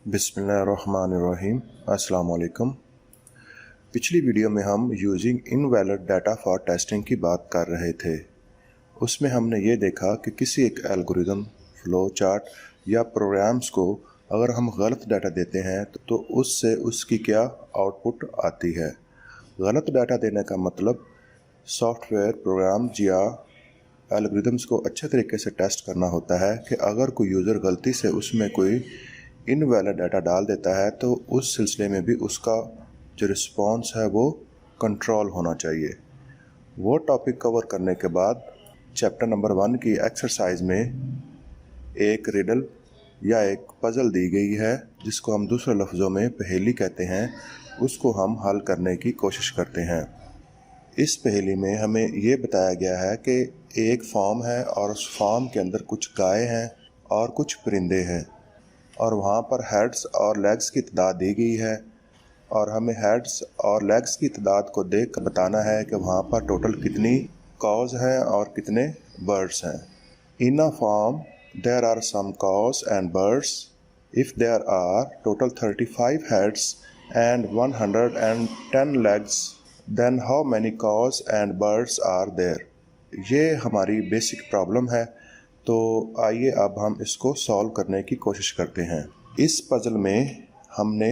बिस्मिल्लाहिर्रहमानिर्रहीम। अस्सलाम वालेकुम। पिछली वीडियो में हम using invalid data for testing की बात कर रहे थे। उसमें हमने ये देखा कि किसी एक एल्गोरिदम, फ्लो चार्ट या प्रोग्राम्स को अगर हम गलत डाटा देते हैं तो उससे उसकी क्या आउटपुट आती है। गलत डाटा देने का मतलब सॉफ्टवेयर, प्रोग्राम्स या एल्गोरिदम्स को अच्छे तरीके से टेस्ट करना होता है कि अगर कोई यूज़र गलती से उसमें कोई इनवैलिड डाटा डाल देता है तो उस सिलसिले में भी उसका जो रिस्पॉन्स है वो कंट्रोल होना चाहिए। वो टॉपिक कवर करने के बाद चैप्टर नंबर 1 की एक्सरसाइज में एक रिडल या एक पज़ल दी गई है जिसको हम दूसरे लफ्ज़ों में पहेली कहते हैं। उसको हम हल करने की कोशिश करते हैं। इस पहेली में हमें ये बताया गया है कि एक फार्म है और उस फार्म के अंदर कुछ गाय हैं और कुछ परिंदे हैं और वहाँ पर हेड्स और लेग्स की तादाद दी गई है और हमें हेड्स और लेग्स की तादाद को देख कर बताना है कि वहाँ पर टोटल कितनी कॉज हैं और कितने बर्ड्स हैं। In a farm there are some cows and birds. If there are total 35 heads and 110 legs then how many cows and birds are there. ये हमारी बेसिक प्रॉब्लम है। तो आइए अब हम इसको सॉल्व करने की कोशिश करते हैं। इस पज़ल में हमने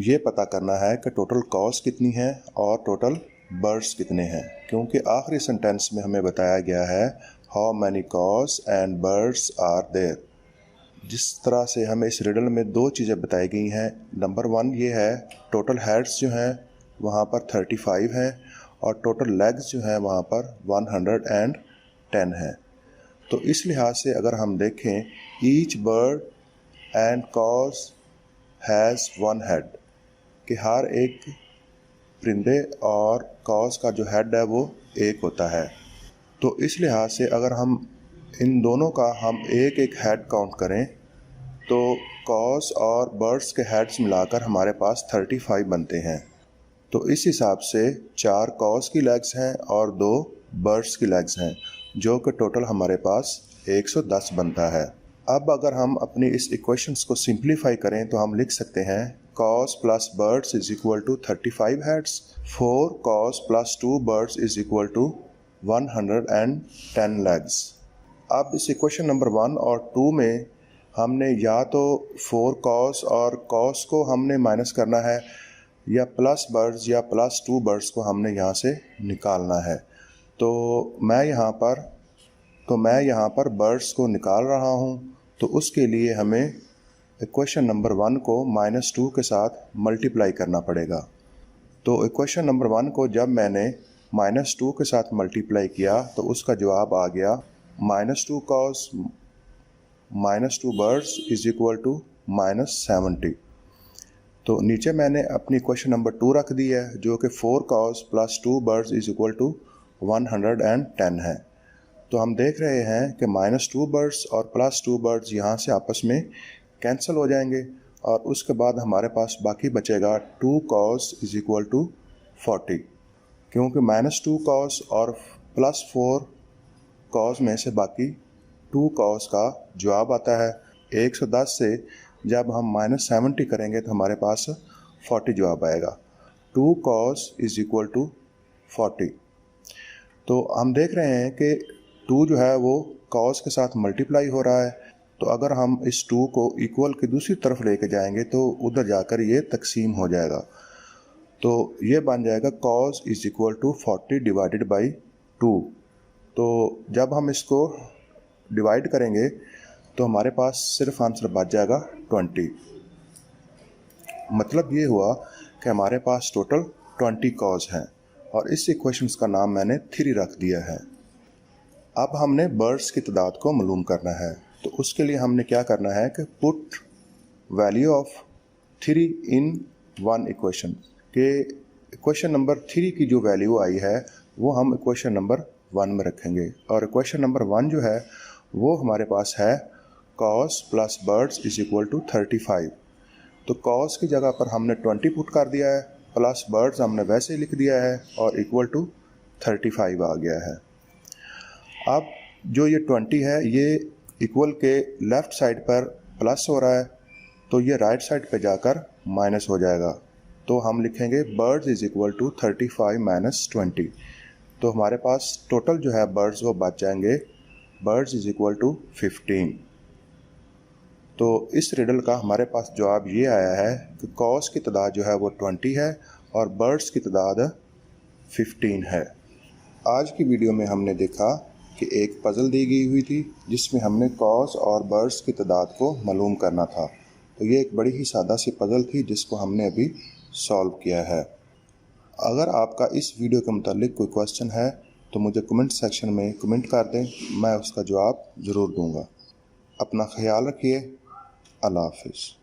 ये पता करना है कि टोटल कॉज कितनी है और टोटल बर्ड्स कितने हैं, क्योंकि आखिरी सेंटेंस में हमें बताया गया है how many cows and birds are there. जिस तरह से हमें इस रिडल में दो चीज़ें बताई गई हैं। नंबर 1 ये है टोटल हेड्स जो हैं वहाँ पर 35 हैं और टोटल लेग्स जो हैं वहाँ पर 110 हैं। तो इस लिहाज से अगर हम देखें each bird and cause has 1 head, कि हर एक परिंदे और कॉज का जो हेड है वो एक होता है। तो इस लिहाज से अगर हम इन दोनों का हम एक एक हेड काउंट करें तो कॉज और बर्ड्स के हेड्स मिलाकर हमारे पास 35 बनते हैं। तो इस हिसाब से 4 कॉज की लेग्स हैं और 2 बर्ड्स की लेग्स हैं, जो कि टोटल हमारे पास 110 बनता है। अब अगर हम अपनी इस इक्वेशंस को सिंप्लीफाई करें तो हम लिख सकते हैं cows plus birds is equal to 35 heads, 4 cows plus 2 birds is equal to 110 legs. अब इस इक्वेशन नंबर 1 और 2 में हमने या तो 4 कॉज और कॉज को हमने माइनस करना है या प्लस बर्ड्स या प्लस 2 बर्ड्स को हमने यहाँ से निकालना है। तो मैं यहाँ पर बर्ड्स को निकाल रहा हूँ। तो उसके लिए हमें इक्वेशन नंबर 1 को -2 के साथ मल्टीप्लाई करना पड़ेगा। तो इक्वेशन नंबर 1 को जब मैंने -2 के साथ मल्टीप्लाई किया तो उसका जवाब आ गया -2 cows -2 birds is equal to -70। तो नीचे मैंने अपनी क्वेश्चन नंबर 2 रख दी है, जो कि 4 cows plus 2 birds is equal to 110 है। तो हम देख रहे हैं कि -2 बर्ड्स और +2 बर्ड्स यहाँ से आपस में कैंसिल हो जाएंगे और उसके बाद हमारे पास बाकी बचेगा 2 कॉस इज इक्वल टू 40, क्योंकि -2 कॉस और +4 कॉस में से बाकी 2 कॉस का जवाब आता है। 110 से जब हम -70 करेंगे तो हमारे पास 40 जवाब आएगा। 2 कॉस इज इक्वल टू 40। तो हम देख रहे हैं कि 2 जो है वो कॉस के साथ मल्टीप्लाई हो रहा है। तो अगर हम इस 2 को इक्वल की दूसरी तरफ लेके जाएंगे तो उधर जाकर ये तकसीम हो जाएगा। तो ये बन जाएगा cows is equal to 40 divided by 2। तो जब हम इसको डिवाइड करेंगे तो हमारे पास सिर्फ आंसर बच जाएगा 20। मतलब ये हुआ कि हमारे पास टोटल 20 कॉज हैं और इस इक्वेशंस का नाम मैंने 3 रख दिया है। अब हमने बर्ड्स की तादाद को मालूम करना है। तो उसके लिए हमने क्या करना है कि put value of 3 in 1 equation, के इक्वेशन नंबर 3 की जो वैल्यू आई है वो हम इक्वेशन नंबर 1 में रखेंगे। और इक्वेशन नंबर 1 जो है वो हमारे पास है cows plus birds is equal to 35। तो कॉस की जगह पर हमने 20 पुट कर दिया है, प्लस बर्ड्स हमने वैसे ही लिख दिया है और इक्वल टू 35 आ गया है। अब जो ये 20 है ये इक्वल के लेफ़्ट साइड पर प्लस हो रहा है तो ये राइट साइड पे जाकर माइनस हो जाएगा। तो हम लिखेंगे birds is equal to 35 minus 20। तो हमारे पास टोटल जो है बर्ड्स वो बच जाएंगे बर्ड्स इज इक्वल टू 15। तो इस रिडल का हमारे पास जवाब ये आया है कि कॉस की तादाद जो है वो 20 है और बर्ड्स की तादाद 15 है। आज की वीडियो में हमने देखा कि एक पज़ल दी गई हुई थी जिसमें हमने कॉस और बर्ड्स की तादाद को मालूम करना था। तो ये एक बड़ी ही सादा सी पज़ल थी जिसको हमने अभी सॉल्व किया है। अगर आपका इस वीडियो के मुतालिक कोई क्वेश्चन है तो मुझे कमेंट सेक्शन में कमेंट कर दें, मैं उसका जवाब ज़रूर दूंगा। अपना ख्याल रखिए। अल्लाह हाफिज़।